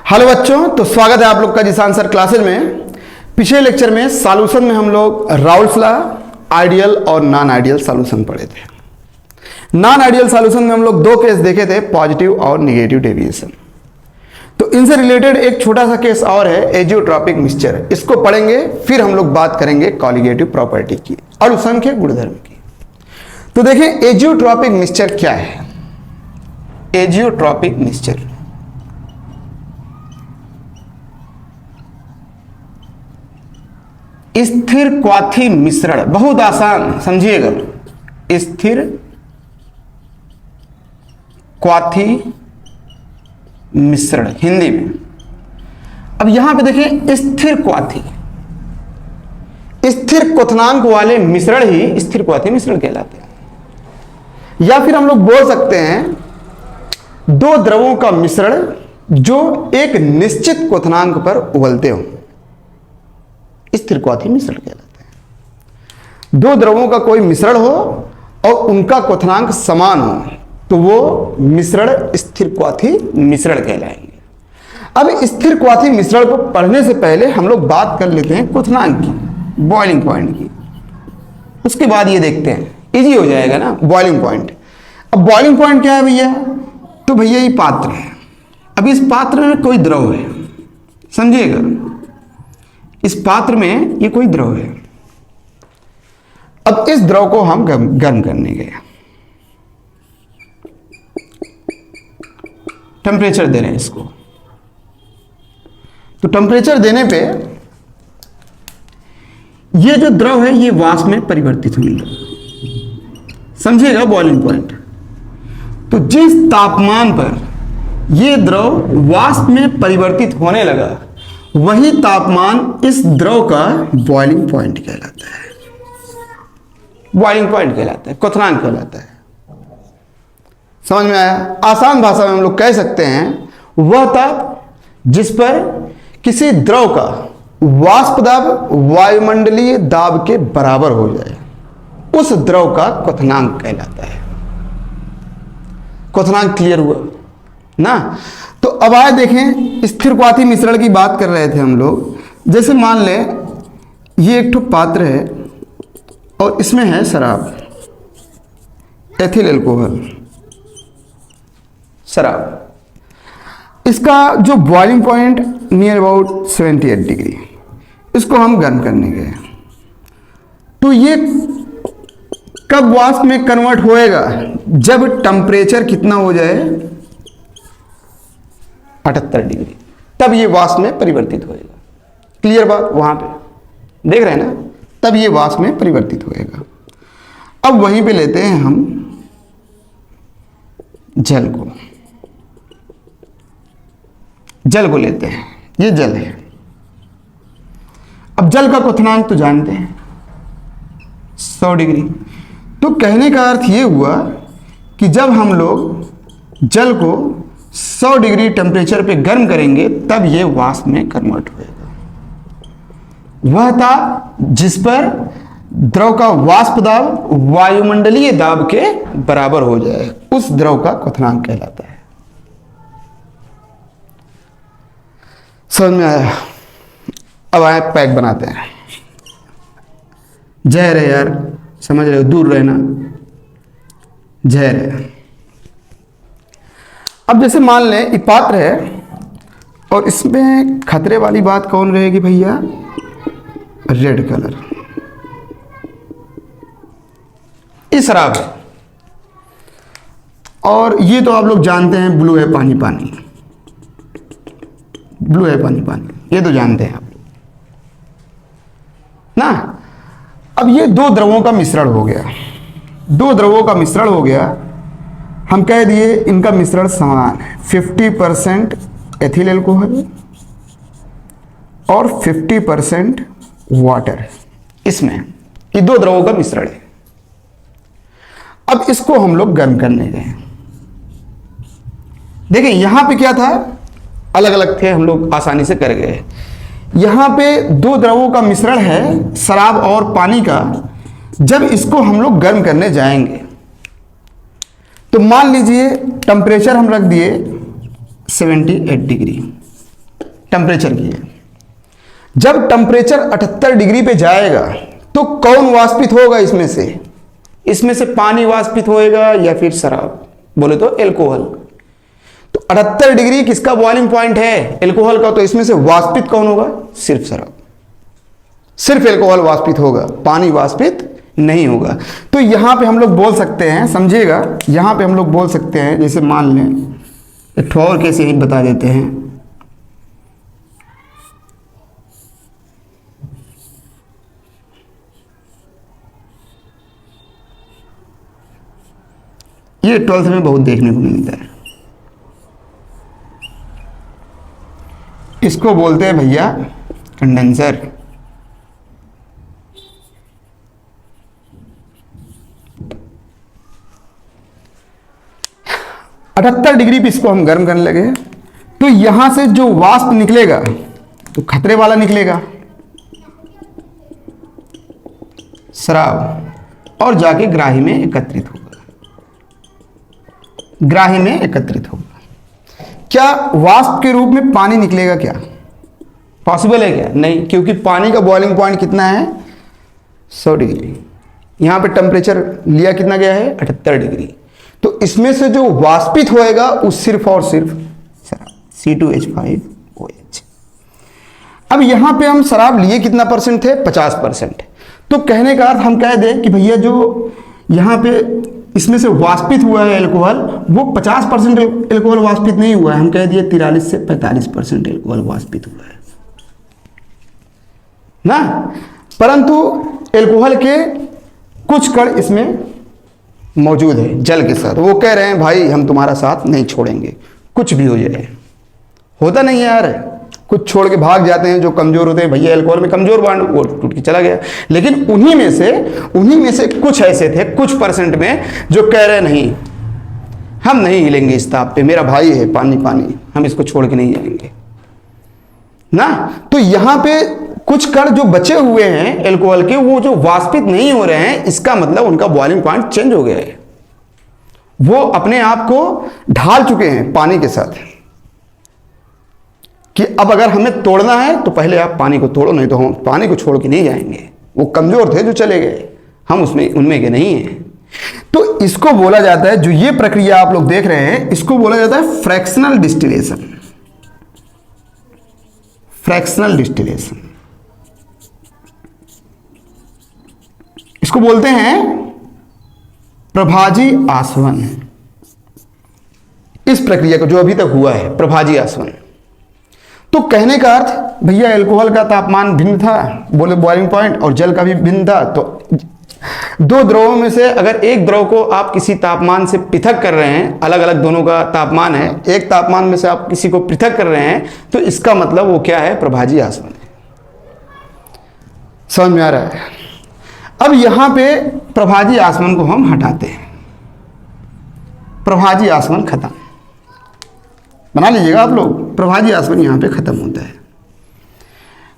Hello बच्चों, तो स्वागत है आप लोग का जिसान सर क्लासेज में। पिछले लेक्चर में सॉल्यूशन में हम लोग राउल्स लॉ, आइडियल और नॉन आइडियल सॉल्यूशन पढ़े थे। नॉन आइडियल सॉल्यूशन में हम लोग दो केस देखे थे, पॉजिटिव और निगेटिव डेविएशन। तो इनसे रिलेटेड एक छोटा सा केस और है, एजियोट्रॉपिक मिक्सचर। इसको पढ़ेंगे, फिर हम लोग बात करेंगे कॉलिगेटिव प्रॉपर्टी की और असंख्य गुणधर्म की। तो देखें एजियोट्रॉपिक मिक्सचर क्या है। एजियोट्रॉपिक मिक्सचर स्थिर क्वाथी मिश्रण, बहुत आसान समझिएगा। स्थिर क्वाथी मिश्रण हिंदी में। अब यहां पे देखें स्थिर क्वाथी, स्थिर क्वथनांक वाले मिश्रण ही स्थिर क्वाथी मिश्रण कहलाते हैं। या फिर हम लोग बोल सकते हैं दो द्रवों का मिश्रण जो एक निश्चित क्वथनांक पर उबलते हों, स्थिर क्वाथी मिश्रण कहलाते हैं। दो द्रवों का कोई मिश्रण हो और उनका क्वथनांक समान हो तो वो मिश्रण स्थिर क्वाथी मिश्रण कहलाएंगे। अब स्थिर क्वाथी मिश्रण को पढ़ने से पहले हम लोग बात कर लेते हैं क्वथनांक की, बॉइलिंग पॉइंट की। उसके बाद ये देखते हैं, इजी हो जाएगा ना बॉइलिंग पॉइंट। अब बॉइलिंग पॉइंट क्या है भैया? तो भैया ये पात्र है। अब इस पात्र में कोई द्रव है, समझिएगा। इस पात्र में ये कोई द्रव है। अब इस द्रव को हम गर्म करने गए, टेम्परेचर दे रहे हैं इसको। तो टेम्परेचर देने पे ये जो द्रव है ये वाष्प में परिवर्तित होने लगा, समझिएगा बॉइलिंग पॉइंट। तो जिस तापमान पर ये द्रव वाष्प में परिवर्तित होने लगा वही तापमान इस द्रव का बॉइलिंग पॉइंट कहलाता है। बॉइलिंग पॉइंट कहलाता है, क्वथनांक कहलाता है। समझ में आया? आसान भाषा में हम लोग कह सकते हैं वह ताप जिस पर किसी द्रव का वाष्प दाब वायुमंडलीय दाब के बराबर हो जाए, उस द्रव का क्वथनांक कहलाता है। क्वथनांक क्लियर हुआ ना? तो अब आए देखें, स्थिर क्वाथी मिश्रण की बात कर रहे थे हम लोग। जैसे मान लें ये एक ठो पात्र है और इसमें है शराब, एथिल अल्कोहल शराब। इसका जो boiling point near about 78 degree, इसको हम गर्म करने गए। तो ये कब वाष्प में कन्वर्ट होएगा? जब टेम्परेचर कितना हो जाए 78 डिग्री, तब ये वाष्प में परिवर्तित होएगा। क्लियर बात? वहां पे देख रहे हैं ना, तब ये वाष्प में परिवर्तित होएगा। अब वहीं पे लेते हैं हम जल को, जल को लेते हैं, ये जल है। अब जल का क्वथनांक तो जानते हैं 100 डिग्री। तो कहने का अर्थ ये हुआ कि जब हम लोग जल को 100 डिग्री टेम्परेचर पे गर्म करेंगे तब ये वाष्प में कन्वर्ट होएगा। वह ताप जिस पर द्रव का वाष्प दाब वायुमंडलीय दाब के बराबर हो जाए, उस द्रव का क्वथनांक कहलाता है। समझ में आया? अब आए पैक बनाते हैं। जहर है यार, समझ रहे हो, दूर रहना, जहर है। अब जैसे मान लें ये पात्र है और इसमें खतरे वाली बात कौन रहेगी भैया? रेड कलर, ये शराब है। और ये तो आप लोग जानते हैं ब्लू है पानी पानी, ब्लू है पानी पानी, ये तो जानते हैं आप लोग ना। अब ये दो द्रवों का मिश्रण हो गया, दो द्रवों का मिश्रण हो गया। हम कह दिए इनका मिश्रण समान है, 50% एथिल अल्कोहल और 50% वाटर। इसमें ये दो द्रवों का मिश्रण है। अब इसको हम लोग गर्म करने गए। देखिए यहां पे क्या था, अलग अलग थे, हम लोग आसानी से कर गए। यहां पे दो द्रवों का मिश्रण है, शराब और पानी का। जब इसको हम लोग गर्म करने जाएंगे तो मान लीजिए टेम्परेचर हम रख दिए 78 डिग्री। टेम्परेचर की है। जब टेम्परेचर 78 डिग्री पे जाएगा तो कौन वाष्पित होगा इसमें से? इसमें से पानी वाष्पित होएगा या फिर शराब? बोले तो एल्कोहल। तो 78 डिग्री किसका बॉइलिंग पॉइंट है? एल्कोहल का। तो इसमें से वाष्पित कौन होगा? सिर्फ शराब, सिर्फ एल्कोहल वाष्पित होगा, पानी वाष्पित नहीं होगा। तो यहां पे हम लोग बोल सकते हैं, समझिएगा, यहां पे हम लोग बोल सकते हैं, जैसे मान लें एक ठो और केस यही बता देते हैं। ये 12th में बहुत देखने को मिलता है। इसको बोलते हैं भैया कंडेंसर। अठहत्तर डिग्री पे इसको हम गर्म करने लगे तो यहां से जो वाष्प निकलेगा तो खतरे वाला निकलेगा, शराब, और जाके ग्राही में एकत्रित होगा, ग्राही में एकत्रित होगा। क्या वाष्प के रूप में पानी निकलेगा? क्या पॉसिबल है क्या? नहीं, क्योंकि पानी का बॉइलिंग पॉइंट कितना है? 100 डिग्री। यहां पे टेम्परेचर लिया कितना गया है? 78 डिग्री। तो इसमें से जो वाष्पित होएगा वो सिर्फ और सिर्फ शराब, C2H5OH। अब यहां पे हम शराब लिए कितना परसेंट थे? 50%। तो कहने का अर्थ हम कह दें कि भैया जो यहां पे इसमें से वाष्पित हुआ है एल्कोहल, वो 50% एल्कोहल वाष्पित नहीं हुआ है, हम कह दिए 43 से 45% एल्कोहल वाष्पित हुआ है ना। परंतु एल्कोहल के कुछ कण इसमें मौजूद है जल के साथ। वो कह रहे हैं भाई हम तुम्हारा साथ नहीं छोड़ेंगे, कुछ भी हो जाए। होता नहीं है यार, कुछ छोड़ के भाग जाते हैं जो कमजोर होते हैं। भैया एल्कोहल में कमजोर बांड, वो टूट के चला गया। लेकिन उन्हीं में से कुछ ऐसे थे, कुछ परसेंट में, जो कह रहे नहीं, हम नहीं हिलेंगे इस ताप पे, मेरा भाई है पानी पानी, हम इसको छोड़ के नहीं जाएंगे ना। तो यहां पे कुछ कण जो बचे हुए हैं एल्कोहल के, वो जो वाष्पित नहीं हो रहे हैं, इसका मतलब उनका बॉइलिंग पॉइंट चेंज हो गया है। वो अपने आप को ढाल चुके हैं पानी के साथ कि अब अगर हमें तोड़ना है तो पहले आप पानी को तोड़ो, नहीं तो हम पानी को छोड़ के नहीं जाएंगे। वो कमजोर थे जो चले गए, हम उसमें उनमें के नहीं हैं। तो इसको बोला जाता है, जो ये प्रक्रिया आप लोग देख रहे हैं, इसको बोला जाता है फ्रैक्शनल डिस्टिलेशन। फ्रैक्शनल डिस्टिलेशन इसको बोलते हैं प्रभाजी आसवन। इस प्रक्रिया को जो अभी तक हुआ है प्रभाजी आसवन। तो कहने का अर्थ भैया एल्कोहल का तापमान भिन्न था, बोले बॉइलिंग पॉइंट, और जल का भी भिन्न था। तो दो द्रवों में से अगर एक द्रव को आप किसी तापमान से पृथक कर रहे हैं, अलग अलग दोनों का तापमान है, एक तापमान में से आप किसी को पृथक कर रहे हैं, तो इसका मतलब वो क्या है? प्रभाजी आसवन है। समझ में आ रहा है? अब यहां पे प्रभाजी आसवन को हम हटाते हैं, प्रभाजी आसवन खत्म, बना लीजिएगा आप लोग, प्रभाजी आसवन यहां पे खत्म होता है।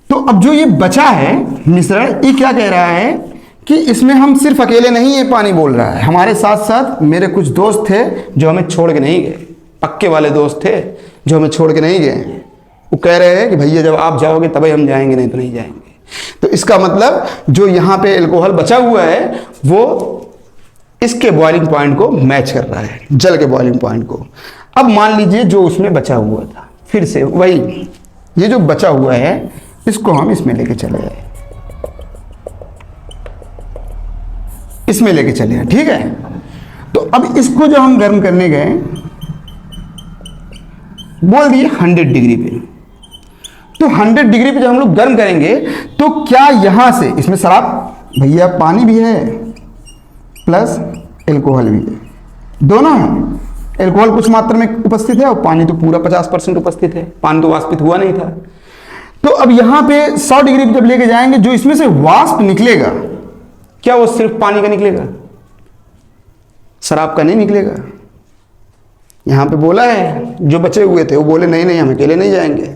तो अब जो ये बचा है मिश्रण, ये क्या कह रहा है कि इसमें हम सिर्फ अकेले नहीं ये पानी बोल रहा है, हमारे साथ साथ मेरे कुछ दोस्त थे जो हमें छोड़ के नहीं गए, पक्के वाले दोस्त थे जो हमें छोड़ के नहीं गए। वो कह रहे हैं कि भैया जब आप जाओगे तभी हम जाएंगे, नहीं तो नहीं जाएंगे। तो इसका मतलब जो यहाँ पे एल्कोहल बचा हुआ है वो इसके बॉइलिंग पॉइंट को मैच कर रहा है, जल के बॉइलिंग पॉइंट को। अब मान लीजिए जो उसमें बचा हुआ था, फिर से वही, ये जो बचा हुआ है इसको हम इसमें लेके चले गए, इसमें लेके चले गए, ठीक है। तो अब इसको जो हम गर्म करने गए, बोल दिए 100 डिग्री पे। तो 100 डिग्री पे जब हम लोग गर्म करेंगे तो क्या यहां से, इसमें शराब भैया पानी भी है प्लस एल्कोहल भी है, दोनों है। एल्कोहल कुछ मात्रा में उपस्थित है और पानी तो पूरा 50% उपस्थित है, पानी तो वाष्पित हुआ नहीं था। तो अब यहां पे 100 डिग्री पे जब लेके जाएंगे, जो इसमें से वाष्प निकलेगा, क्या वो सिर्फ पानी का निकलेगा? शराब का नहीं निकलेगा। यहां पे बोला है जो बचे हुए थे वो बोले नहीं नहीं हम अकेले नहीं जाएंगे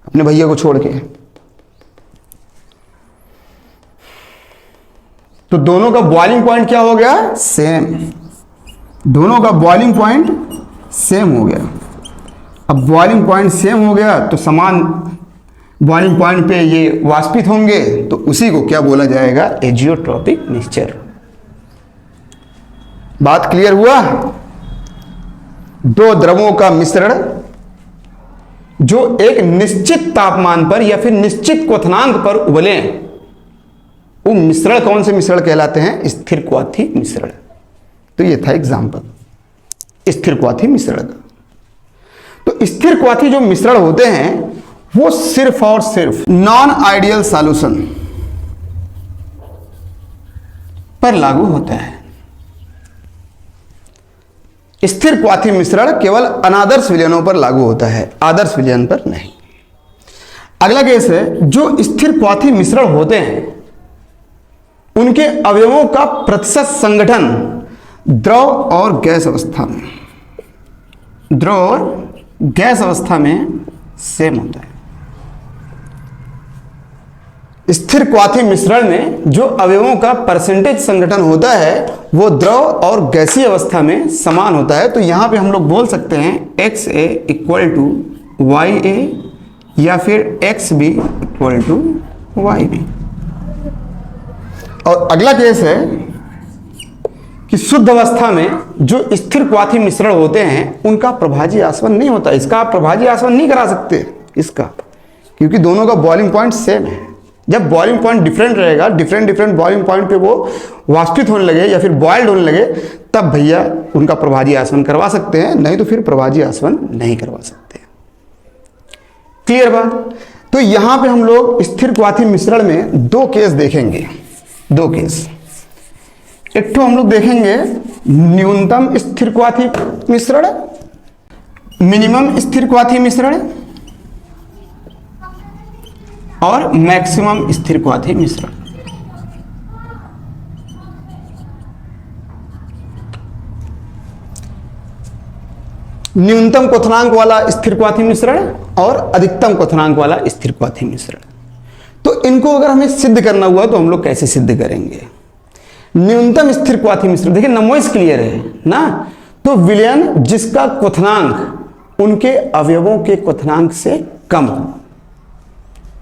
अपने भैया को छोड़ के। तो दोनों का बॉइलिंग पॉइंट क्या हो गया? सेम। दोनों का बॉइलिंग पॉइंट सेम हो गया। अब बॉइलिंग पॉइंट सेम हो गया तो समान बॉइलिंग पॉइंट पे ये वाष्पित होंगे, तो उसी को क्या बोला जाएगा? Azeotropic mixture. बात क्लियर हुआ? दो द्रवों का मिश्रण जो एक निश्चित तापमान पर या फिर निश्चित क्वथनांक पर उबले, वो मिश्रण कौन से मिश्रण कहलाते हैं? स्थिर क्वाथी मिश्रण। तो ये था एग्जाम्पल स्थिर क्वाथी मिश्रण का। तो स्थिर क्वाथी जो मिश्रण होते हैं वो सिर्फ और सिर्फ नॉन आइडियल सॉल्यूशन पर लागू होता है। स्थिर क्वाथी मिश्रण केवल अनादर्श विलयनों पर लागू होता है, आदर्श विलयन पर नहीं। अगला केस है, जो स्थिर क्वाथी मिश्रण होते हैं उनके अवयवों का प्रतिशत संगठन द्रव और गैस अवस्था में, द्रव और गैस अवस्था में सेम होता है। स्थिर क्वाथी मिश्रण में जो अवयवों का परसेंटेज संगठन होता है वो द्रव और गैसीय अवस्था में समान होता है। तो यहां पे हम लोग बोल सकते हैं XA इक्वल टू YA या फिर XB इक्वल टू YB। और अगला केस है कि शुद्ध अवस्था में जो स्थिर क्वाथी मिश्रण होते हैं उनका प्रभाजी आसवन नहीं होता। इसका आप प्रभाजी आसवन नहीं करा सकते इसका, क्योंकि दोनों का बॉइलिंग पॉइंट सेम है। जब बॉइलिंग पॉइंट डिफरेंट रहेगा, डिफरेंट बॉइलिंग पॉइंट पे वो वाष्पित होने लगे या फिर बॉइल्ड होने लगे, तब भैया उनका प्रभाजी आसवन करवा सकते हैं, नहीं तो फिर प्रभाजी आसवन नहीं करवा सकते। क्लियर बात? तो यहां पे हम लोग स्थिर क्वाथी मिश्रण में दो केस देखेंगे, दो केस। एक तो हम लोग देखेंगे न्यूनतम स्थिर क्वाथी मिश्रण, मिनिमम स्थिर क्वाथी मिश्रण और मैक्सिमम स्थिर क्वाथी मिश्रण। न्यूनतम क्वथनांक वाला स्थिर क्वाथी मिश्रण और अधिकतम क्वथनांक वाला स्थिर क्वाथी मिश्रण। तो इनको अगर हमें सिद्ध करना हुआ तो हम लोग कैसे सिद्ध करेंगे? न्यूनतम स्थिर क्वाथी मिश्रण, देखिए नमोइस क्लियर है ना। तो विलयन जिसका क्वथनांक उनके अवयवों के क्वथनांक से कम हो,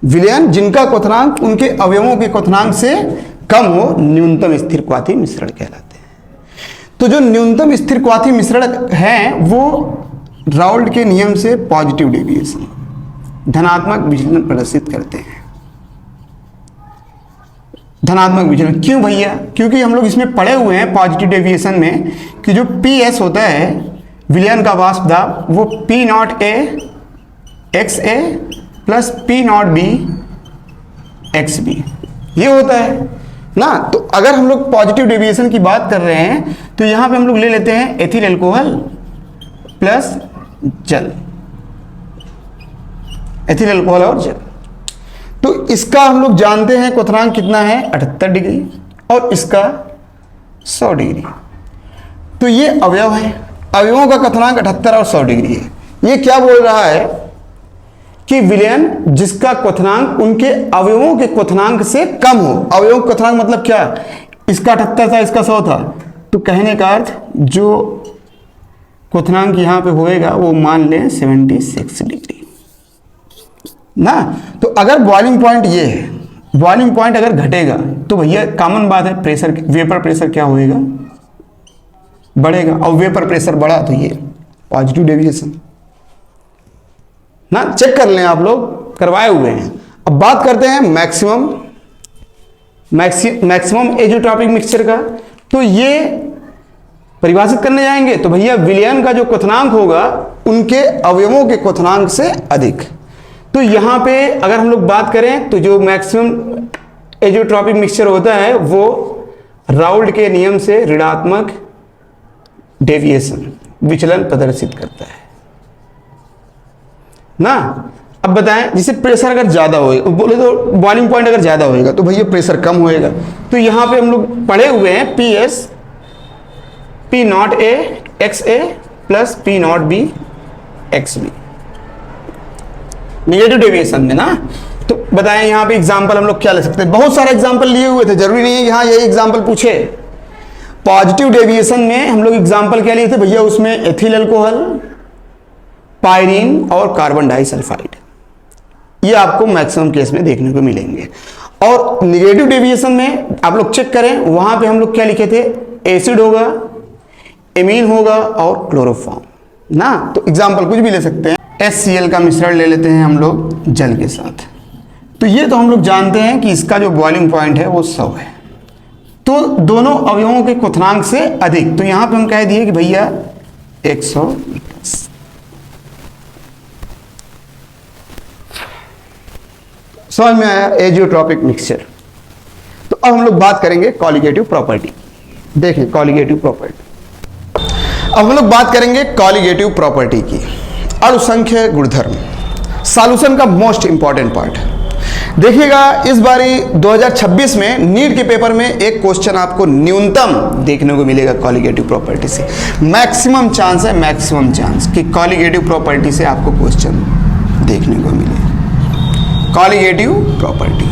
विलयन जिनका क्वथनांक उनके अवयवों के क्वथनांक से कम हो, न्यूनतम स्थिर क्वाथी मिश्रण कहलाते हैं। तो जो न्यूनतम स्थिर क्वाथी मिश्रण है वो राउल्ट के नियम से पॉजिटिव डेविएशन, धनात्मक विचलन प्रदर्शित करते हैं। धनात्मक विचलन क्यों भैया? क्योंकि हम लोग इसमें पढ़े हुए हैं पॉजिटिव डेविएशन में कि जो PS होता है विलयन का वाष्प दाब, वो P0A XA plus P0B XB ये होता है ना। तो अगर हम लोग पॉजिटिव डेविएशन की बात कर रहे हैं तो यहां पे हम लोग ले लेते हैं एथिल अल्कोहल प्लस जल, एथिल अल्कोहल और जल। तो इसका हम लोग जानते हैं क्वथनांक कितना है, 78 डिग्री, और इसका 100 डिग्री। तो ये अवयव है, अवयवों का क्वथनांक 78 और 100 डिग्री है। ये क्या बोल रहा है कि विलयन जिसका क्वथनांक उनके अवयवों के क्वथनांक से कम हो। अवयवों का क्वथनांक मतलब क्या? इसका 78 था, इसका 100 था, तो कहने का अर्थ जो क्वथनांक यहां पे होएगा वो मान लें 76 डिग्री ना। तो अगर बॉइलिंग पॉइंट ये है, बॉइलिंग पॉइंट अगर घटेगा तो भैया कॉमन बात है प्रेशर, वेपर प्रेशर क्या होएगा? बढ़ेगा, और वेपर प्रेशर बढ़ा तो ये पॉजिटिव डेविएशन ना। चेक कर लें, आप लोग करवाए हुए हैं। अब बात करते हैं मैक्सिमम एजियोट्रॉपिक मिक्सचर का। तो ये परिभाषित करने जाएंगे तो भैया विलयन का जो क्वथनांक होगा उनके अवयवों के क्वथनांक से अधिक। तो यहां पे अगर हम लोग बात करें तो जो मैक्सिमम एजियोट्रॉपिक मिक्सचर होता है वो राउल्ट के नियम से ऋणात्मक डेविएशन, विचलन प्रदर्शित करता है ना। अब बताएं, जैसे प्रेशर अगर ज्यादा होएगा, बोले तो बॉइलिंग पॉइंट अगर ज्यादा होएगा तो भैया प्रेशर कम होएगा। तो यहां पे हम लोग पढ़े हुए हैं PS P0A XA plus P0B XB negative deviation में ना। तो बताएं यहां पे एग्जांपल हम लोग क्या ले सकते हैं? बहुत सारे एग्जांपल लिए हुए थे, जरूरी नहीं है कि हाँ यही एग्जांपल पूछे। पॉजिटिव डेविएशन में हम लोग एग्जांपल क्या लिए थे भैया? उसमें एथिल अल्कोहल पायरीन और कार्बन डाइसल्फाइड, ये आपको मैक्सिमम केस में देखने को मिलेंगे। और निगेटिव डेविएशन में आप लोग चेक करें, वहां पे हम लोग क्या लिखे थे, एसिड होगा, एमीन होगा और क्लोरोफॉर्म ना। तो एग्जाम्पल कुछ भी ले सकते हैं, HCl का मिश्रण ले लेते हैं हम लोग जल के साथ, तो ये तो हम लोग जानते हैं कि इसका जो बॉइलिंग पॉइंट है वो 100 है, तो दोनों अवयवों के क्वथनांक से अधिक, तो यहां पे हम कह दिए कि भैया 110। समझ में आया एजियोट्रॉपिक मिक्सचर। तो अब हम लोग बात करेंगे कॉलिगेटिव प्रॉपर्टी। देखें कॉलिगेटिव प्रॉपर्टी, अब हम लोग बात करेंगे कॉलिगेटिव प्रॉपर्टी की। अणुसंख्य गुणधर्म सॉल्यूशन का मोस्ट इंपॉर्टेंट पार्ट। देखिएगा इस बारी 2026 में नीट के पेपर में एक क्वेश्चन आपको न्यूनतम देखने को मिलेगा कॉलिगेटिव प्रॉपर्टी से। मैक्सिमम चांस है, मैक्सिमम चांस कि कॉलिगेटिव प्रॉपर्टी से आपको क्वेश्चन देखने को मिले। कॉलिगेटिव प्रॉपर्टी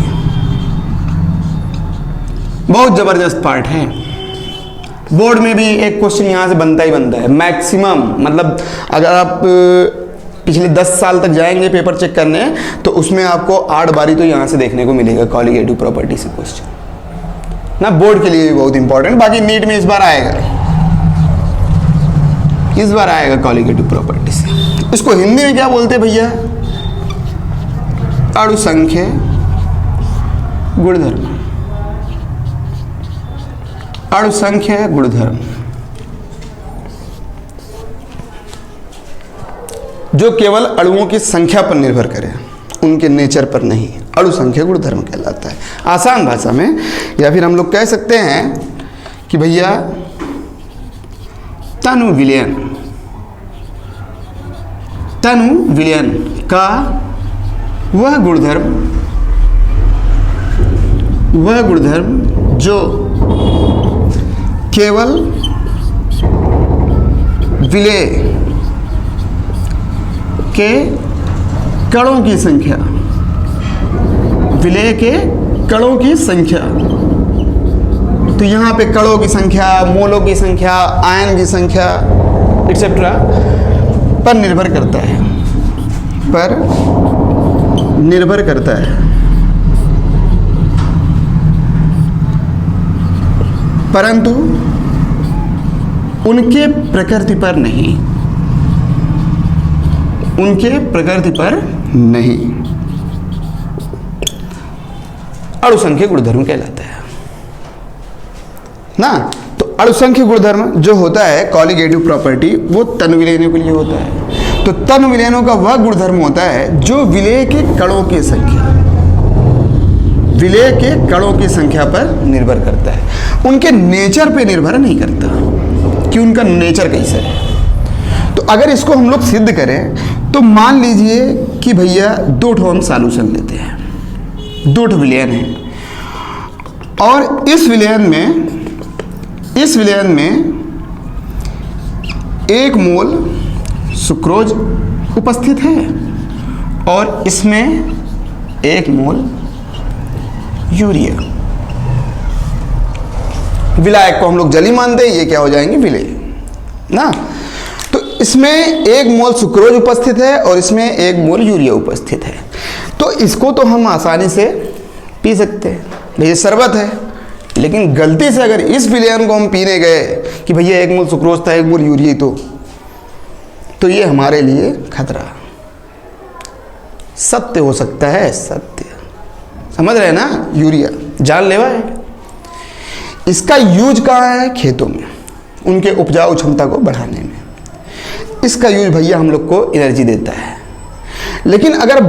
बहुत जबरदस्त पार्ट है, बोर्ड में भी एक क्वेश्चन यहां से बनता ही बनता है मैक्सिमम। मतलब अगर आप पिछले 10 साल तक जाएंगे पेपर चेक करने, तो उसमें आपको 8 बारी तो यहां से देखने को मिलेगा कॉलिगेटिव प्रॉपर्टी से क्वेश्चन ना, बोर्ड के लिए भी बहुत इंपॉर्टेंट। बाकी नीट में इस बार आएगा, इस बार आएगा कॉलिगेटिव प्रॉपर्टी से। इसको हिंदी में क्या बोलते हैं भैया, अणुसंख्य गुणधर्म। अणुसंख्य गुणधर्म जो केवल अणुओं की संख्या पर निर्भर करे, उनके नेचर पर नहीं, अणुसंख्य गुणधर्म कहलाता है आसान भाषा में। या फिर हम लोग कह सकते हैं कि भैया तनु विलयन, तनु विलयन का वह गुणधर्म जो केवल विलय के कणों की संख्या, विलय के कणों की संख्या, तो यहां पे कणों की संख्या, मोलों की संख्या, आयन की संख्या एक्सेट्रा पर निर्भर करता है, पर निर्भर करता है, परंतु उनके प्रकृति पर नहीं, उनके प्रकृति पर नहीं। अणुसंख्य गुणधर्म कहलाता है ना। तो अणुसंख्य गुणधर्म जो होता है कॉलिगेटिव प्रॉपर्टी, वो तन विलयनों के लिए होता है। तो तन विलयनों का वह गुणधर्म होता है जो विलय के कणों की संख्या, विलय के कणों की संख्या पर निर्भर करता है, उनके नेचर पे निर्भर नहीं करता कि उनका नेचर कैसा है। तो अगर इसको हम लोग सिद्ध करें, तो मान लीजिए कि भैया 2 ठो हम सॉल्यूशन लेते हैं, 2 ठो विलयन है, और इस विलयन में 1 मोल सुक्रोज उपस्थित है और इसमें 1 मोल यूरिया। विलायक को हम लोग जली मानते हैं, ये क्या हो जाएंगे, विलय ना। तो इसमें 1 मोल सुक्रोज उपस्थित है और इसमें 1 मोल यूरिया उपस्थित है। तो इसको तो हम आसानी से पी सकते हैं, भैया शरबत है। लेकिन गलती से अगर इस विलयन को हम पीने गए कि भैया 1 मोल सुक्रोज था, 1 मोल यूरिया, तो ये हमारे लिए खतरा, सत्य हो सकता है, सत्य, समझ रहे हैं ना। यूरिया जानलेवा है। इसका यूज कहाँ है, खेतों में, उनके उपजाऊ क्षमता को बढ़ाने में। इसका यूज भैया हम लोग को एनर्जी देता है। लेकिन अगर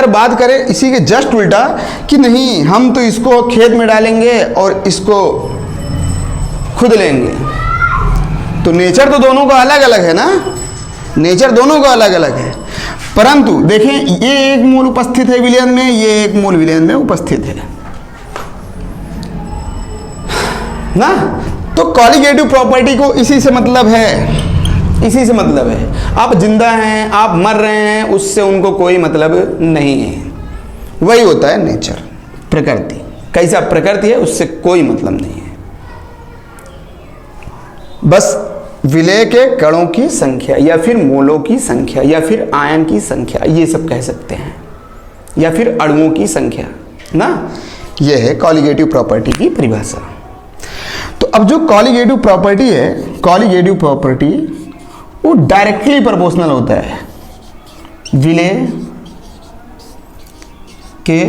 बात करें इसी के जस्ट उल्टा कि नहीं, हम तो इसको खेत में डालेंगे और इसको खुद लेंगे, तो नेचर तो दोनों का अलग अलग है ना, नेचर दोनों का अलग अलग है। परंतु देखें, ये 1 मोल उपस्थित है विलयन में, ये 1 मोल विलयन में उपस्थित है ना। तो कॉलिगेटिव प्रॉपर्टी को इसी से मतलब है, इसी से मतलब है। आप जिंदा हैं, आप मर रहे हैं, उससे उनको कोई मतलब नहीं है। वही होता है नेचर, प्रकृति, कैसा प्रकृति है उससे कोई मतलब नहीं है। बस विलय के कणों की संख्या या फिर मोलों की संख्या या फिर आयन की संख्या, ये सब कह सकते हैं, या फिर अणुओं की संख्या ना। यह है कॉलिगेटिव प्रॉपर्टी की परिभाषा। तो अब जो कॉलिगेटिव प्रॉपर्टी है, कॉलिगेटिव प्रॉपर्टी वो डायरेक्टली प्रोपोर्शनल होता है विलय के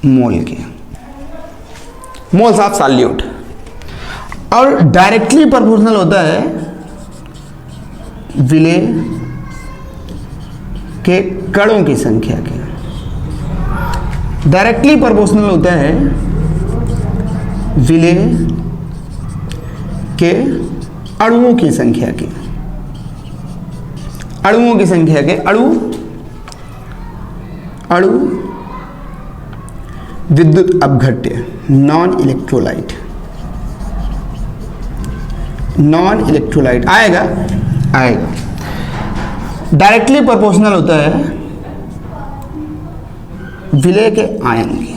मोल के, मोल्स ऑफ सॉल्यूट, और डायरेक्टली प्रोपोर्शनल होता है विलय के कणों की संख्या के। डायरेक्टली प्रोपोर्शनल होता है विलय के अणुओं की संख्या के, अणुओं की संख्या के। अणु विद्युत अपघट्य, नॉन इलेक्ट्रोलाइट, नॉन इलेक्ट्रोलाइट आएगा। डायरेक्टली प्रोपोर्शनल होता है विलय के आयन की,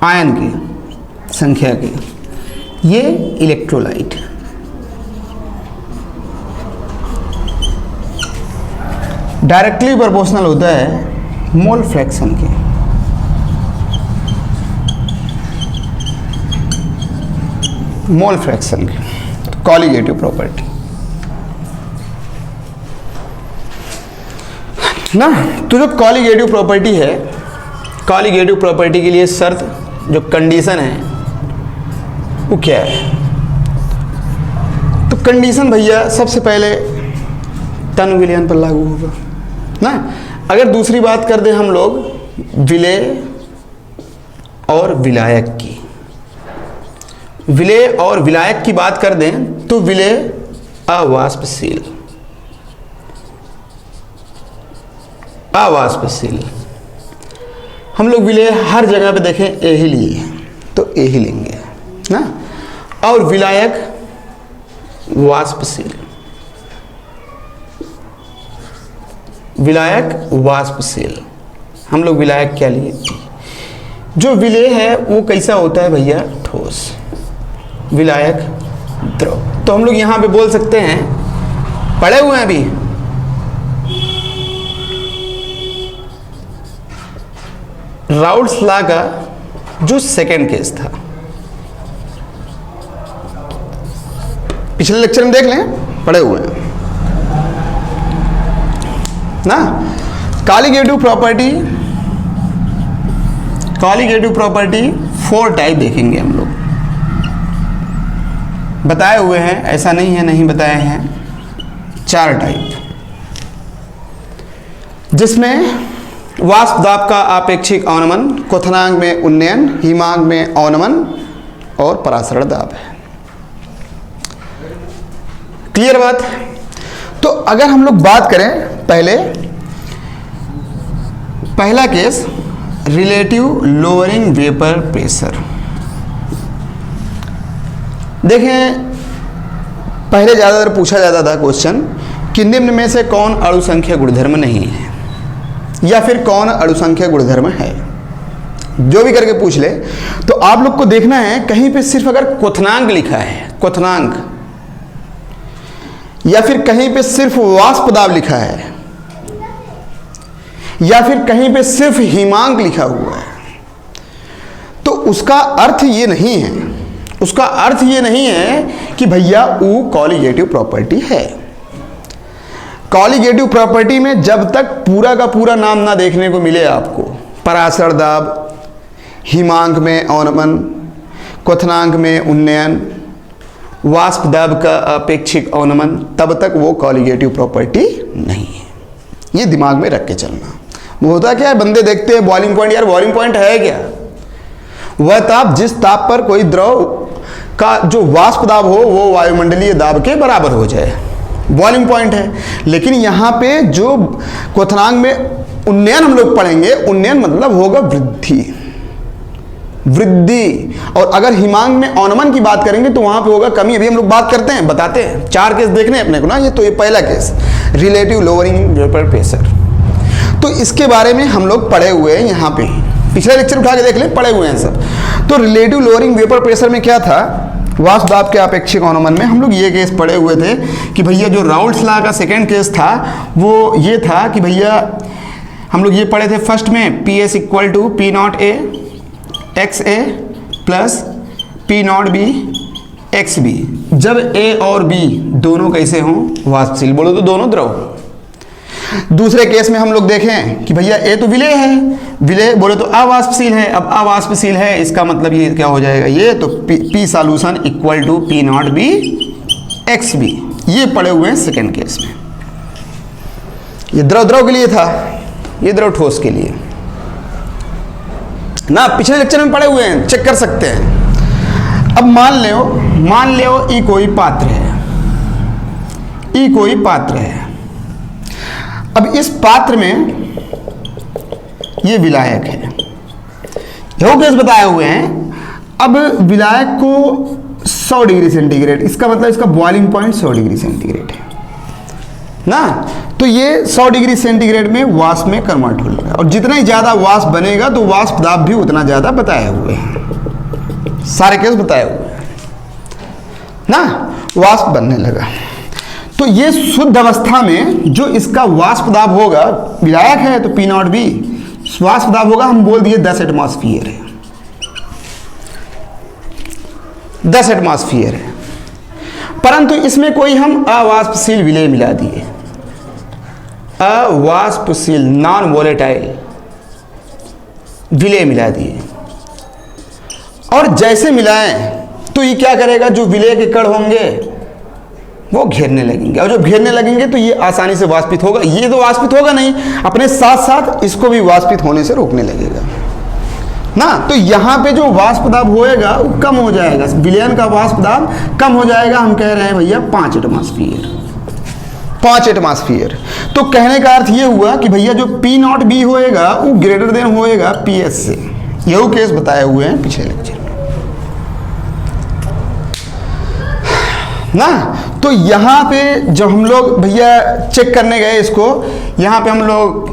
आयन की संख्या के, ये इलेक्ट्रोलाइट। डायरेक्टली प्रोपोर्शनल होता है मोल फ्रैक्शन के, मोल फ्रैक्शन के, कॉलिगेटिव प्रॉपर्टी ना। तो जो कॉलिगेटिव प्रॉपर्टी है, कॉलिगेटिव प्रॉपर्टी के लिए शर्त, जो कंडीशन है वो क्या है? तो कंडीशन भैया सबसे पहले टन विलयन पर लागू होगा ना। अगर दूसरी बात कर दें हम लोग विलय और विलायक की, विलय और विलायक की बात कर दें तो विलय अवाष्पशील, अवाष्पशील। हम लोग विलय हर जगह पे देखें ए ही लिए तो ए ही लेंगे ना। और विलायक वाष्पशील, विलायक वाष्पशील। हम लोग विलायक क्या लिए? जो विलय है वो कैसा होता है भैया? ठोस। विलायक द्रव। तो हम लोग यहां पे बोल सकते हैं, पढ़े हुए हैं अभी, राउल्ट्स लॉ का जो सेकेंड केस था, पिछले लेक्चर में देख लें, पढ़े हुए हैं ना। Colligative property, colligative property 4 type देखेंगे हम लोग, बताए हुए हैं, ऐसा नहीं है नहीं बताए हैं। 4 टाइप, जिसमें वाष्प दाब का आपेक्षिक अवनमन, क्वथनांक में उन्नयन, हिमांक में अवनमन और परासरण दाब है। क्लियर बात? तो अगर हम लोग बात करें पहला case, relative lowering vapour pressure. देखें, पहले ज़्यादातर पूछा जाता था क्वेश्चन कि निम्न में से कौन अणु संख्या गुणधर्म नहीं है, या फिर कौन अणु संख्या गुणधर्म है, जो भी करके पूछ ले। तो आप लोग को देखना है कहीं पे सिर्फ अगर क्वथनांक लिखा है, क्वथनांक, या फिर कहीं पे सिर्फ वाष्प दाब लिखा है, या फिर कहीं पे सिर्फ हिमांक लिखा हुआ है, तो उसका अर्थ ये नहीं है, उसका अर्थ ये नहीं है कि भैया वो कॉलिगेटिव प्रॉपर्टी है। कॉलिगेटिव प्रॉपर्टी में जब तक पूरा का पूरा नाम ना देखने को मिले आपको, परासरण दाब, हिमांक में अवनमन, क्वथनांक में उन्नयन, वाष्प दाब का अपेक्षिक अवनमन, तब तक वो कॉलिगेटिव प्रॉपर्टी नहीं है। ये दिमाग में रख के चलना। वो होता क्या है, बंदे देखते हैं बॉइलिंग पॉइंट, यार बॉइलिंग पॉइंट है क्या? वह ताप जिस ताप पर कोई द्रव का जो वाष्प दाब हो वो वायुमंडलीय दाब के बराबर हो जाए, बॉइलिंग पॉइंट है। लेकिन यहाँ पे जो क्वथनांक में उन्नयन हम लोग पढ़ेंगे, उन्नयन मतलब होगा वृद्धि, वृद्धि। और अगर हिमांक में अवनमन की बात करेंगे तो वहां पे होगा कमी। अभी हम लोग बात करते हैं, बताते हैं, 4 केस देखने अपने को ना। ये तो ये पहला case, relative lowering vapour pressure, तो इसके बारे में हम लोग पढ़े हुए हैं यहाँ पे, पिछले लेक्चर उठा के देख ले, पढ़े हुए हैं सब। तो रिलेटिव लोअरिंग वेपर प्रेशर में क्या था वाष्प दाब के अपेक्षिक अनुमान में हम लोग ये केस पढ़े हुए थे कि भैया जो राउल्ट्स लॉ का सेकंड केस था वो ये था कि भैया हम लोग ये पढ़े थे फर्स्ट में P S equal to P naught A X A plus P naught B X B, जब ए और बी दोनों कैसे हों, वाष्पशील, बोलो तो दोनों द्रव। दूसरे केस में हम लोग देखें कि भैया ए तो विलेय है, विलेय बोले तो अवाष्पशील है। अब अवाष्पशील है इसका मतलब ये क्या हो जाएगा, ये तो P solution equal to P naught B X B, ये पढ़े हुए हैं सेकेंड केस में। ये द्रव द्रव के लिए था, ये द्रव ठोस के लिए ना, पिछले लेक्चर में पढ़े हुए हैं, चेक कर सकते हैं। अब मान लो ई कोई पात्र है, ई कोई पात्र है। अब इस पात्र में ये विलायक है, यह केस बताए हुए हैं। अब विलायक को 100 डिग्री सेंटीग्रेड, इसका मतलब इसका बॉइलिंग पॉइंट 100 डिग्री सेंटीग्रेड है ना, तो ये 100 डिग्री सेंटीग्रेड में वाष्प में कन्वर्ट हो जाएगा, और जितना ही ज्यादा वाष्प बनेगा तो वाष्प दाब भी उतना ज्यादा बताए हुए हैं, सारे केस बताए हुए हैं ना। वाष्प बनने लगा तो ये शुद्ध अवस्था में जो इसका वाष्प दाब होगा, विलायक है तो पी नॉट बी, वाष्प दाब होगा हम बोल दिए 10 एटमॉस्फियर है, 10 एटमॉस्फियर है। परंतु इसमें कोई हम अवाष्पशील विलेय मिला दिए, अवाष्पशील नॉन वोलेटाइल विलेय मिला दिए, और जैसे मिलाएं तो ये क्या करेगा, जो विलेय के कण होंगे वो घेरने लगेंगे, और जब घेरने लगेंगे तो ये आसानी से वाष्पित होगा। ये तो वाष्पित होगा नहीं, अपने साथ साथ इसको भी वाष्पित होने से रोकने लगेगा ना। तो यहाँ पे जो वाष्प दाब होएगा वो कम हो जाएगा, विलयन का वाष्प दाब कम हो जाएगा। हम कह रहे हैं भैया 5 एटमॉस्फियर, 5 एटमॉस्फियर। तो कहने का अर्थ ये हुआ कि भैया जो पी नॉट बी होएगा वो ग्रेटर देन होएगा पी एस से। यही केस बताए हुए हैं पिछले लेक्चर में ना। तो यहाँ पे जब हम लोग भैया चेक करने गए इसको, यहाँ पे हम लोग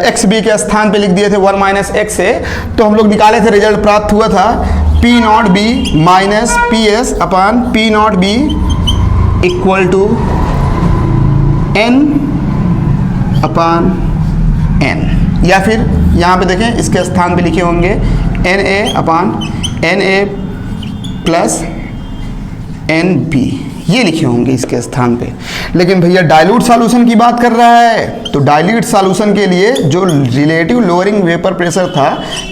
एक्स बी के स्थान पे लिख दिए थे 1 माइनस एक्स है, तो हम लोग निकाले थे, रिजल्ट प्राप्त हुआ था P naught B minus P S upon P naught B equal to N upon N, या फिर यहाँ पे देखें इसके स्थान पे लिखे होंगे N A upon N A plus N B, ये लिखे होंगे इसके स्थान पे। लेकिन भैया डाइल्यूट सॉल्यूशन की बात कर रहा है, तो डाइल्यूट सॉल्यूशन के लिए जो रिलेटिव लोअरिंग वेपर प्रेशर था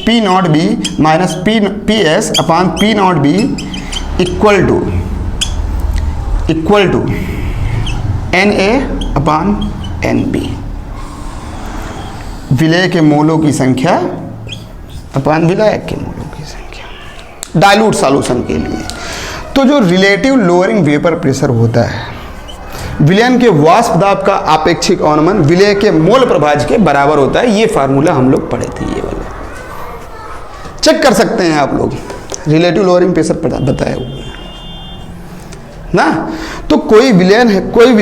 P naught B minus P S upon P naught B equal to N A upon N B, विलेय के मोलों की संख्या अपान विलायक के मोलों की संख्या डाइल्यूट सॉल्यूशन के लिए। तो जो रिलेटिव लोअरिंग वेपर प्रेशर होता है, विलयन के वाष्प दाब का आपेक्षिक अनुमान विलेय के मोल प्रभाज के बराबर होता है। ये फार्मूला हम लोग पढ़े थे, ये वाला चेक कर सकते हैं आप लोग, रिलेटिव लोअरिंग प्रेशर बताए हुए हैं ना। तो कोई विलयन है, कोई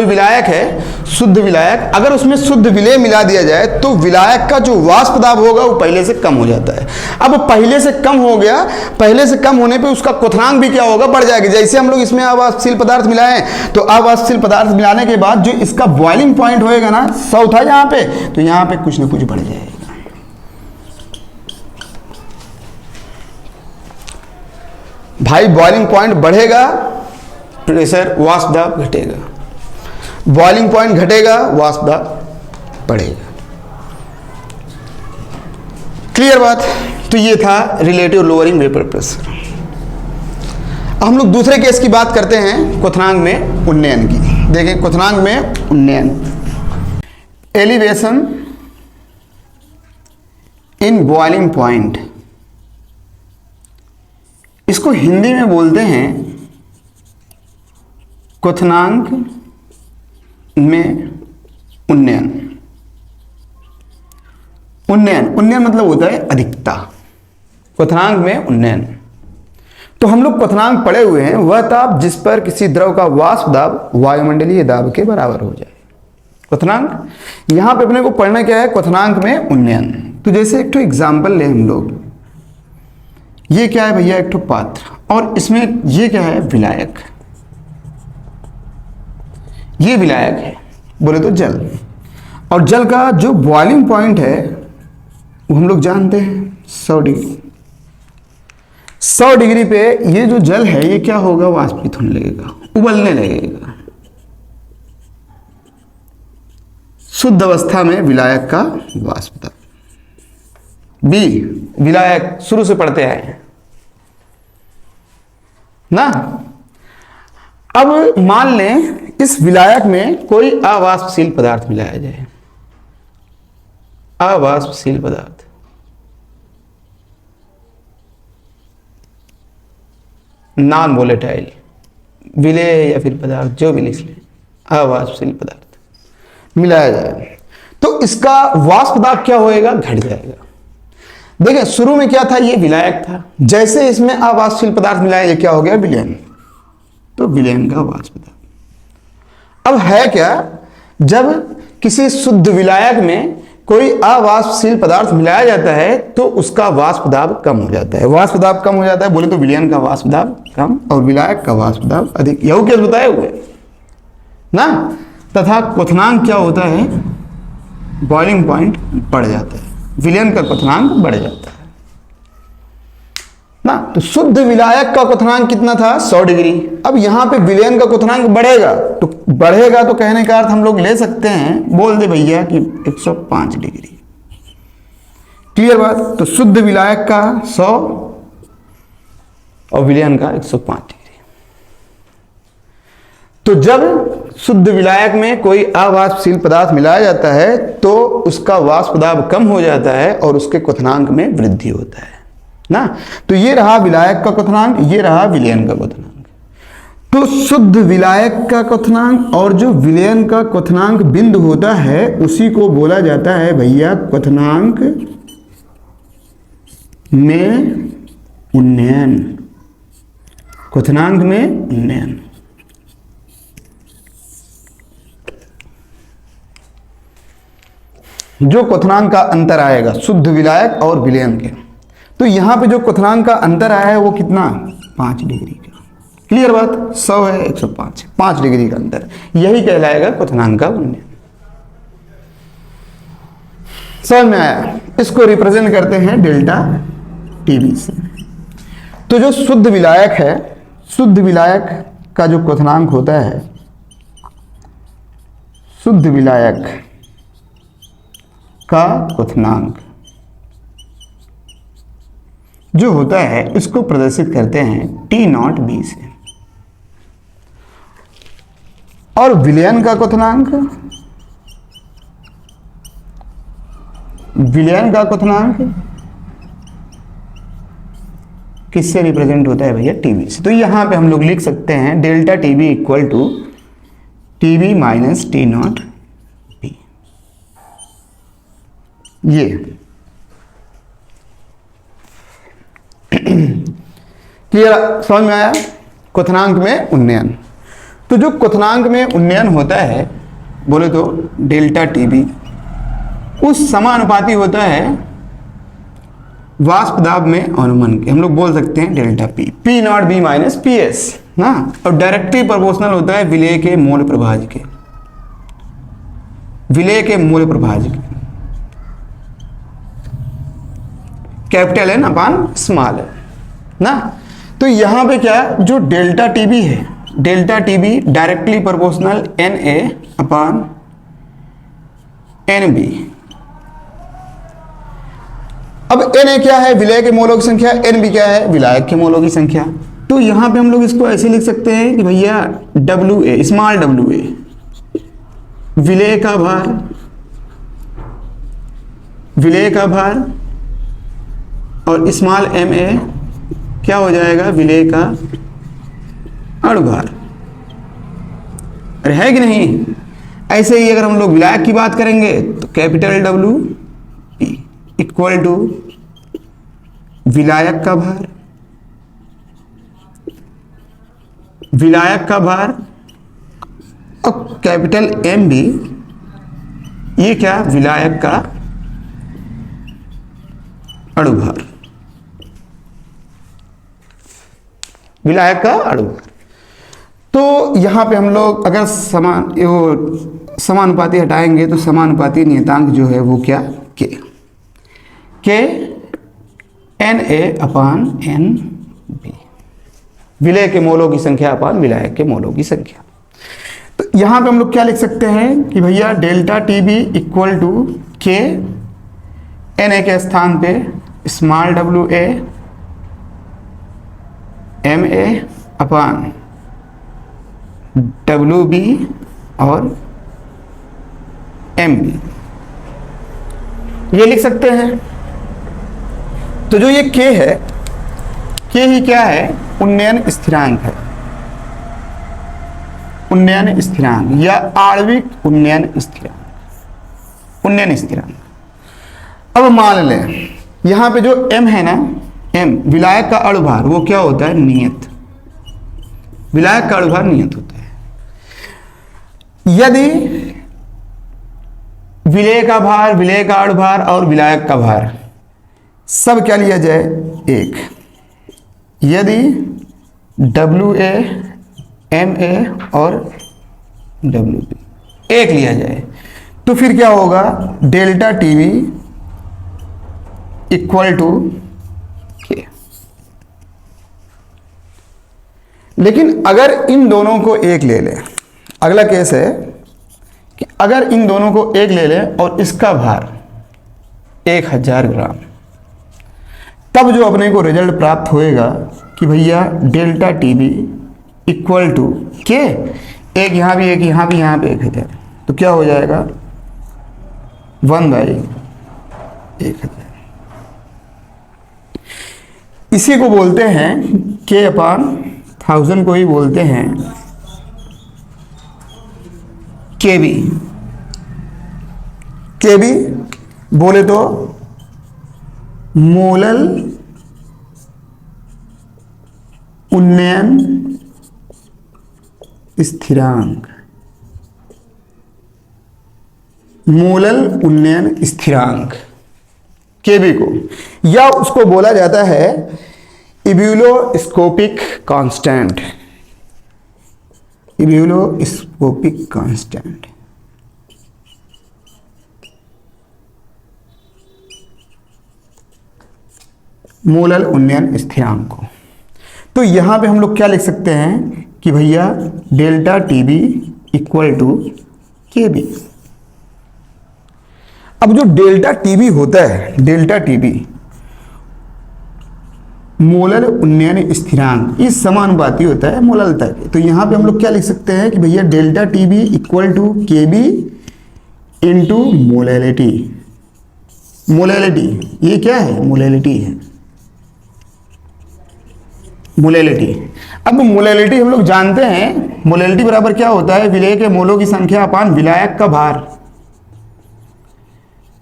विलायक है शुद्ध विलायक, अगर उसमें शुद्ध विलेय मिला दिया जाए तो विलायक का जो वाष्प दाब होगा वो पहले से कम हो जाता है। अब पहले से कम हो गया, पहले से कम होने पे उसका क्वथनांक भी क्या होगा, बढ़ जाएगा। जैसे हम लोग इसमें अवाष्पशील पदार्थ मिलाएं तो अवाष्पशील पदार्थ मिलाने के बाद जो इसका बॉइलिंग पॉइंट होएगा ना 100 था यहाँ पे, तो यहाँ पे कुछ ना कुछ बढ़ जाएगा। भाई बॉइलिंग पॉइंट बढ़ेगा, प्रेशर वाष्प दाब घटेगा, बॉइलिंग पॉइंट घटेगा, वाष्प दाब बढ़ेगा। क्लियर बात। तो ये था रिलेटिव लोअरिंग वेपर प्रेशर। हम लोग दूसरे केस की बात करते हैं, क्वथनांक में उन्नयन की। देखें क्वथनांक में उन्नयन, एलिवेशन इन बॉइलिंग पॉइंट, इसको हिंदी में बोलते हैं क्वथनांक में उन्नयन। उन्नयन मतलब होता है अधिकता, क्वथनांक में उन्नयन। तो हम लोग क्वथनांक पढ़े हुए हैं, वह ताप जिस पर किसी द्रव का वाष्प दाब वायुमंडलीय दाब के बराबर हो जाए। क्वथनांक यहां पे अपने को पढ़ना क्या है, क्वथनांक में उन्नयन। तो जैसे एक तो एग्जाम्पल ले हम लोग, ये क्या है भैया, एक तो पात्र, और इसमें ये क्या है, विलायक, ये विलायक है बोले तो जल। और जल का जो बॉइलिंग पॉइंट है वो हम लोग जानते हैं 100 डिग्री। 100 डिग्री पे ये जो जल है ये क्या होगा, वाष्पित होने लगेगा, उबलने लगेगा। शुद्ध अवस्था में विलायक का वाष्प। बी, विलायक शुरू से पढ़ते आए हैं ना। अब मान लें इस विलायक में कोई अवाष्पशील पदार्थ मिलाया जाए, अवाष्पशील पदार्थ, नॉन वोलेटाइल, विलेय या फिर पदार्थ जो भी लिख लें, अवाष्पशील पदार्थ मिलाया जाए तो इसका वाष्प दाब क्या होएगा, घट जाएगा। देखिए शुरू में क्या था, ये विलायक था, जैसे इसमें अवाष्पशील पदार्थ मिलाया ये क्या हो गया, विलयन, तो विलयन का वाष्प दाब। अब है क्या, जब किसी शुद्ध विलायक में कोई अवाष्पशील पदार्थ मिलाया जाता है तो उसका वाष्प दाब कम हो जाता है। वाष्प दाब कम हो जाता है बोले तो विलयन का वाष्प दाब कम और विलायक का वाष्प दाब अधिक, यही केस बताए हुए ना। तथा क्वथनांक क्या होता है, बॉइलिंग पॉइंट बढ़ जाता है, विलयन का क्वथनांक बढ़ जाता है ना। तो शुद्ध विलायक का क्वथनांक कितना था, 100 डिग्री। अब यहां पे विलयन का क्वथनांक बढ़ेगा, तो बढ़ेगा तो कहने का अर्थ हम लोग ले सकते हैं, बोल दे भैया कि 105 डिग्री। क्लियर बात। तो शुद्ध विलायक का 100 और विलयन का 105 डिग्री। तो जब शुद्ध विलायक में कोई अवाष्पशील पदार्थ मिलाया जाता है तो उसका वाष्प दाब कम हो जाता है और उसके क्वथनांक में वृद्धि होता है ना। तो ये रहा विलायक का क्वथनांक, ये रहा विलयन का क्वथनांक। तो शुद्ध विलायक का क्वथनांक और जो विलयन का क्वथनांक बिंदु होता है उसी को बोला जाता है भैया क्वथनांक में उन्नयन, क्वथनांक में उन्नयन। जो क्वथनांक का अंतर आएगा शुद्ध विलायक और विलयन के, तो यहां पे जो क्वथनांक का अंतर आया है वो कितना, 5 डिग्री का। क्लियर बात, 100 है 105 है, 5 डिग्री का अंतर, यही कहलाएगा क्वथनांक का उन्नयन। समझ में आया। इसको रिप्रेजेंट करते हैं डेल्टा टीवी से। तो जो शुद्ध विलायक है, शुद्ध विलायक का जो क्वथनांक होता है, शुद्ध विलायक का क्वथनांक जो होता है इसको प्रदर्शित करते हैं T0 B से। और विलयन का क्वथनांक, विलयन का क्वथनांक किससे रिप्रेजेंट होता है भैया, टीबी से। तो यहां पे हम लोग लिख सकते हैं delta TB equal to TB minus T0 B। ये क्लियर, समझ में आया। क्वथनांक में उन्नयन, तो जो क्वथनांक में उन्नयन होता है बोले तो डेल्टा टीबी उस समानुपाती होता है वाष्प दाब में अनुमान के। हम लोग बोल सकते हैं delta P, P0 B minus PS ना। और डायरेक्टली प्रोपोर्शनल होता है विलेय के मोल प्रभाज के, विलेय के मोल प्रभाज के। कैपिटल है ना अपान स्मॉल है ना। तो यहां पे क्या जो डेल्टा टीबी है, delta TB directly proportional NA अपान NB। अब NA क्या है, विलेय के मोलों की संख्या, NB क्या है, विलायक के मोलों की संख्या। तो यहां पे हम लोग इसको ऐसे लिख सकते हैं कि भैया WA, स्मॉल WA विलेय का भार, विलेय का भार, और स्मॉल MA क्या हो जाएगा, विलेय का अणुभार। अरे है कि नहीं। ऐसे ही अगर हम लोग विलायक की बात करेंगे तो कैपिटल WP इक्वल टू विलायक का भार, विलायक का भार, और कैपिटल MB ये क्या, विलायक का अणुभार। विलायक का अणुभार। तो यहाँ पे हम लोग अगर समानुपाती हटाएंगे तो समानुपाती नियतांक जो है वो क्या, के Na/Nb, विलय के मोलों की संख्या अपान विलायक के मोलों की संख्या। तो यहाँ पे हम लोग क्या लिख सकते हैं कि भैया डेल्टा टीबी इक्वल टू के Na के स्थान पे स्मॉल WA MA अपान WB और MB, ये लिख सकते हैं। तो जो ये K है, K ही क्या है, उन्नयन स्थिरांक है, उन्नयन स्थिरांक या आणविक उन्नयन स्थिरांक, उन्नयन स्थिरांक। अब मान लें यहां पे जो M है ना, M विलायक का अणुभार, वो क्या होता है, नियत, विलायक का अणुभार नियत होता है। यदि विलेय का भार, विलेय का अणुभार और विलायक का भार सब क्या लिया जाए, एक, यदि WA MA और WB एक लिया जाए तो फिर क्या होगा, डेल्टा टीवी इक्वल टू के। लेकिन अगर इन दोनों को एक ले लें, अगला केस है कि अगर इन दोनों को एक ले लें और इसका भार 1000 ग्राम, तब जो अपने को रिजल्ट प्राप्त होएगा कि भैया डेल्टा टीबी इक्वल टू के, एक यहां भी एक यहां भी, यहां पे 1000, तो क्या हो जाएगा 1/1000। इसी को बोलते हैं K/1000 को ही बोलते हैं केबी। केबी बोले तो मोलल उन्नयन स्थिरांक, मोलल उन्नयन स्थिरांक केबी को, या उसको बोला जाता है इब्यूलोस्कोपिक कांस्टेंट, इब्यूलोस्कोपिक कांस्टेंट। मोलल उन्नयन स्थिरांक को। तो यहां पे हम लोग क्या लिख सकते हैं कि भैया डेल्टा टीबी इक्वल टू केबी। अब जो डेल्टा टीबी होता है, डेल्टा टीबी मोलल उन्नयन स्थिरांक, इस समानुपाती होता है मोललता के। तो यहां पे हम लोग क्या लिख सकते हैं कि भैया delta TB equal to KB into molality. Molality ये क्या है, मोलैलिटी है, मोलैलिटी। अब मोलैलिटी हम लोग जानते हैं, मोलैलिटी बराबर क्या होता है, विलेय के मोलों की संख्या अपान विलायक का भार,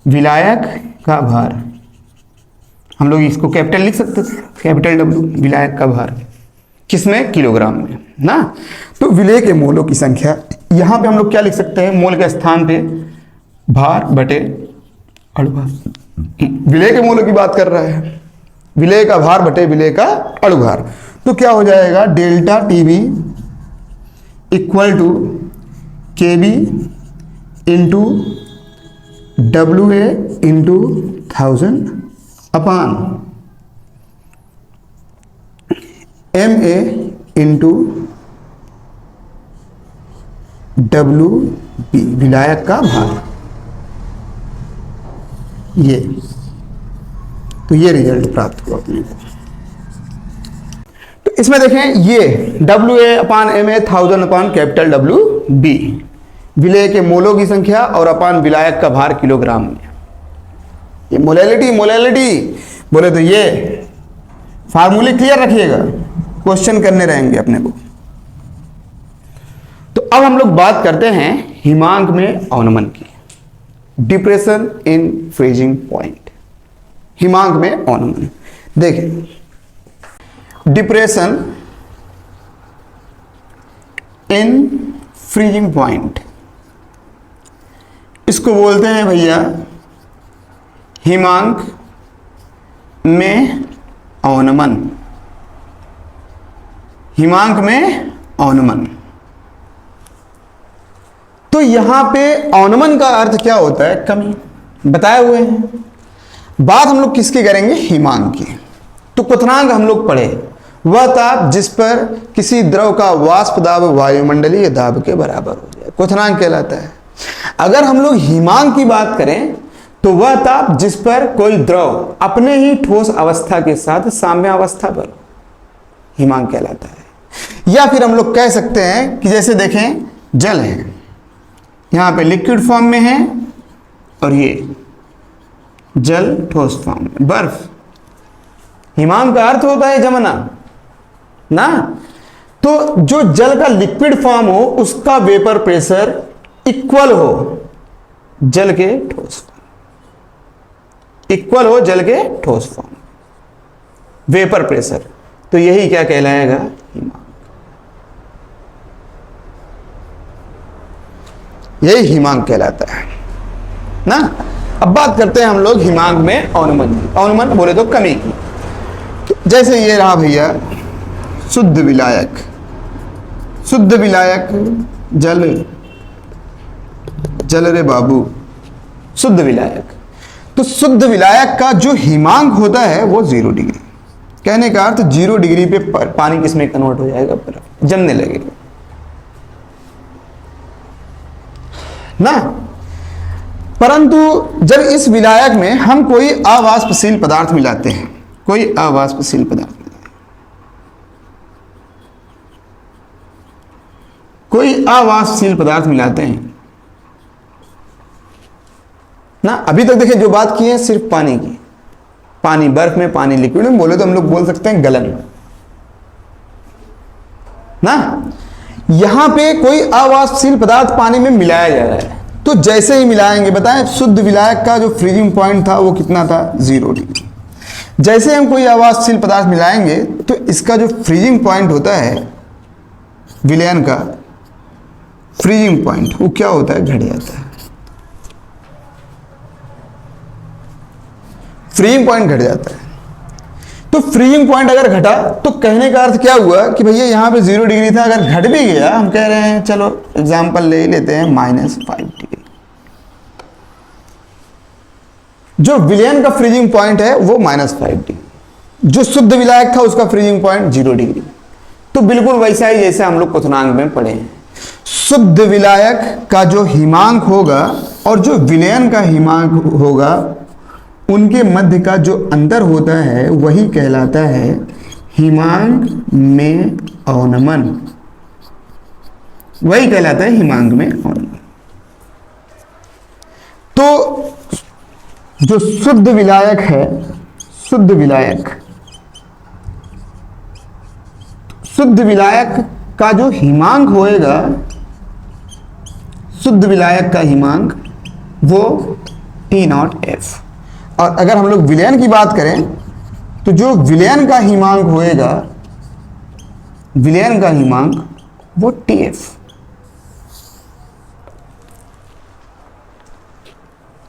विलायक का भार। हम लोग इसको कैपिटल लिख सकते थे, कैपिटल W, विलायक का भार किसमें, किलोग्राम में ना। तो विलेय के मोलों की संख्या, यहां पे हम लोग क्या लिख सकते हैं, मोल के स्थान पे भार बटे अणुभार, विलेय के मोलों की बात कर रहा है, विलेय का भार बटे विलेय का अणुभार। तो क्या हो जाएगा, delta TB equal to KB into WA into 1000 upon MA into WB, विलायक का भार। ये तो ये रिजल्ट प्राप्त हुआ अपने को। तो इसमें देखें ये WA अपान MA 1000 अपान कैपिटल WB, विलेय के मोलों की संख्या और अपान विलायक का भार किलोग्राम में। ये मोलैलिटी, मोलैलिटी बोले तो ये फार्मूले क्लियर रखिएगा, क्वेश्चन करने रहेंगे अपने को। तो अब हम लोग बात करते हैं हिमांक में अवनमन की, डिप्रेशन इन फ्रीजिंग पॉइंट। हिमांक में अवनमन देखें, डिप्रेशन इन फ्रीजिंग पॉइंट, इसको बोलते हैं भैया हिमांक में अवनमन। हिमांक में औनमन। तो यहां पे औनमन का अर्थ क्या होता है? कमी, बताए हुए हैं। बात हम लोग किसकी करेंगे? हिमांक की। तो क्वथनांक हम लोग पढ़े, वह ताप जिस पर किसी द्रव का वाष्प दाब वायुमंडलीय दाब के बराबर हो जाए, क्वथनांक कहलाता है। अगर हम लोग हिमांक की बात करें तो वह ताप जिस पर कोई द्रव अपने ही ठोस अवस्था के साथ साम्यावस्था पर, हिमांक कहलाता है। या फिर हम लोग कह सकते हैं कि जैसे देखें, जल है, यहां पे लिक्विड फॉर्म में है और ये जल ठोस फॉर्म में, बर्फ। हिमांक का अर्थ होता है जमना ना। तो जो जल का लिक्विड फॉर्म हो उसका वेपर प्रेशर इक्वल हो जल के ठोस फॉर्म, इक्वल हो जल के ठोस फॉर्म, वेपर प्रेशर, तो यही क्या कहलाएगा? हिमांक। यही हिमांक कहलाता है ना। अब बात करते हैं हम लोग हिमांक में औनमन की। औनमन बोले तो कमी की। तो जैसे ये रहा भैया शुद्ध विलायक, शुद्ध विलायक जल, जल रे बाबू, शुद्ध विलायक। तो शुद्ध विलायक का जो हिमांक होता है वो 0 डिग्री। कहने का अर्थ 0 डिग्री पे पानी किसमें कन्वर्ट हो जाएगा? बर्फ, जमने लगेगा ना। परंतु जब इस विलायक में हम कोई अवाष्पशील पदार्थ मिलाते हैं, कोई अवाष्पशील पदार्थ मिलाते हैं, कोई अवाष्पशील पदार्थ मिलाते हैं ना। अभी तक देखिए जो बात की है सिर्फ पानी की, पानी बर्फ में, पानी लिक्विड में, बोले तो हम लोग बोल सकते हैं गलन ना। यहां पे कोई अवाष्पशील पदार्थ पानी में मिलाया जा रहा है, तो जैसे ही मिलाएंगे, बताएं शुद्ध विलायक का जो फ्रीजिंग पॉइंट था वो कितना था? 0 डिग्री। जैसे हम कोई अवाष्पशील पदार्थ मिलाएंगे तो इसका जो फ्रीजिंग पॉइंट होता है, विलयन का फ्रीजिंग पॉइंट, वो क्या होता है? घट जाता है। फ्रीजिंग पॉइंट घट जाता है। तो फ्रीजिंग पॉइंट अगर घटा तो कहने का अर्थ क्या हुआ कि भैया यहां पे 0 डिग्री था, अगर घट भी गया, हम कह रहे हैं चलो एग्जांपल ले लेते हैं -5 डिग्री। जो विलयन का फ्रीजिंग पॉइंट है वो -5 डिग्री, जो शुद्ध विलायक था उसका फ्रीजिंग पॉइंट 0 डिग्री। तो बिल्कुल वैसा ही जैसे हम लोग क्वथनांक में पढ़े हैं। शुद्ध विलायक का जो हिमांक होगा और जो विलयन का हिमांक होगा, उनके मध्य का जो अंतर होता है वही कहलाता है हिमांक में औनमन। वही कहलाता है हिमांक में औनमन। तो जो शुद्ध विलायक है, शुद्ध विलायक, शुद्ध विलायक का जो हिमांक होएगा, शुद्ध विलायक का हिमांक वो T0F। और अगर हम लोग विलयन की बात करें तो जो विलयन का हिमांक होएगा, विलयन का हिमांक वो TF।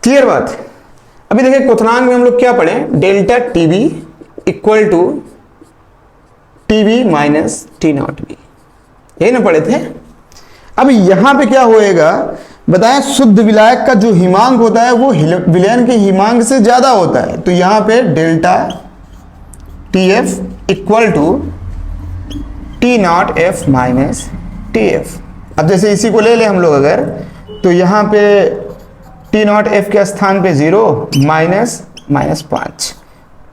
क्लियर बात? अभी देखिए क्वथनांक में हम लोग क्या पढ़े? Delta TB equal to TB minus T0B, यही ना पढ़े थे। अब यहां पे क्या होएगा बताएं? शुद्ध विलायक का जो हिमांक होता है वो विलयन के हिमांक से ज्यादा होता है, तो यहां पे delta TF equal to T0F minus TF। अब जैसे इसी को ले ले हम लोग अगर, तो यहां पे T0F के स्थान पे 0 -5,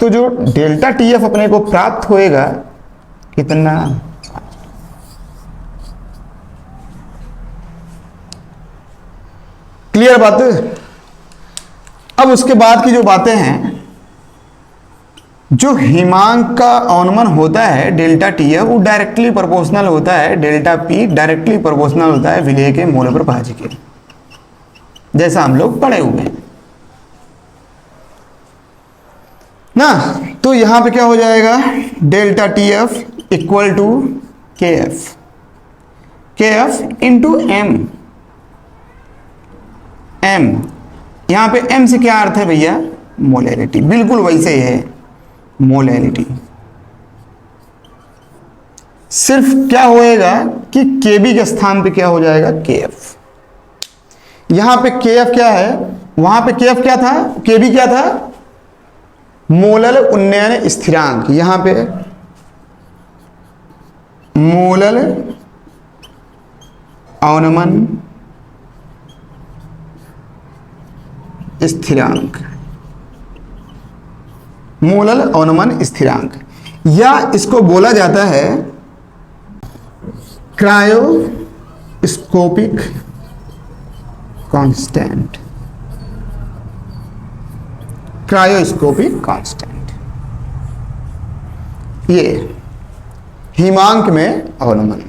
तो जो डेल्टा TF अपने को प्राप्त होएगा कितना? क्लियर बात? अब उसके बाद की जो बातें हैं, जो हिमांक का औनमन होता है डेल्टा TF, वो डायरेक्टली प्रोपोर्शनल होता है डेल्टा P, डायरेक्टली प्रोपोर्शनल होता है विलेय के मोल भाज्य के, जैसा हम लोग पढ़े हुए हैं ना। तो यहां पे क्या हो जाएगा? Delta TF equal to KF into M। M यहां पे M से क्या अर्थ है भैया? मोलैरिटी। बिल्कुल वैसे ही है, मोलैरिटी। सिर्फ क्या होएगा कि केबी के स्थान पे क्या हो जाएगा, केएफ। यहां पे केएफ क्या है, वहां पे केएफ क्या था, केबी क्या था, मोलल उन्नयन स्थिरांक। यहां पे मोलल अवनमन स्थिरांक, मोलल अवनमन स्थिरांक, या इसको बोला जाता है क्रायोस्कोपिक कांस्टेंट, क्रायोस्कोपिक कांस्टेंट। ये हिमांक में अवनमन।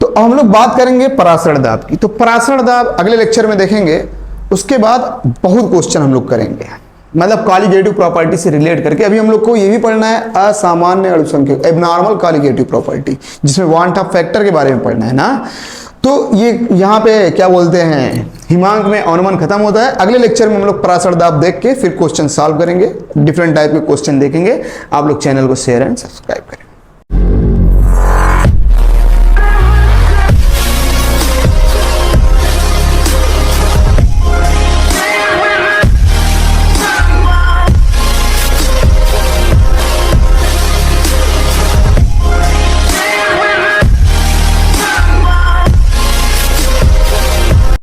तो हम लोग बात करेंगे परासरण दाब की। तो परासरण दाब अगले लेक्चर में देखेंगे। उसके बाद बहुत क्वेश्चन हम लोग करेंगे, मतलब कॉलिगेटिव प्रॉपर्टी से रिलेट करके। अभी हम लोग को ये भी पढ़ना है असामान्य अणुसंख्यक, एबनॉर्मल कॉलिगेटिव प्रॉपर्टी, जिसमें वांट ऑफ फैक्टर के बारे में पढ़ना है ना। तो ये यहाँ पे क्या बोलते हैं, हिमांक में अवनमन खत्म होता है। अगले लेक्चर में हम लोग परासरण दाब देख के फिर क्वेश्चन सॉल्व करेंगे, डिफरेंट टाइप के क्वेश्चन देखेंगे। आप लोग चैनल को शेयर एंड सब्सक्राइब करें।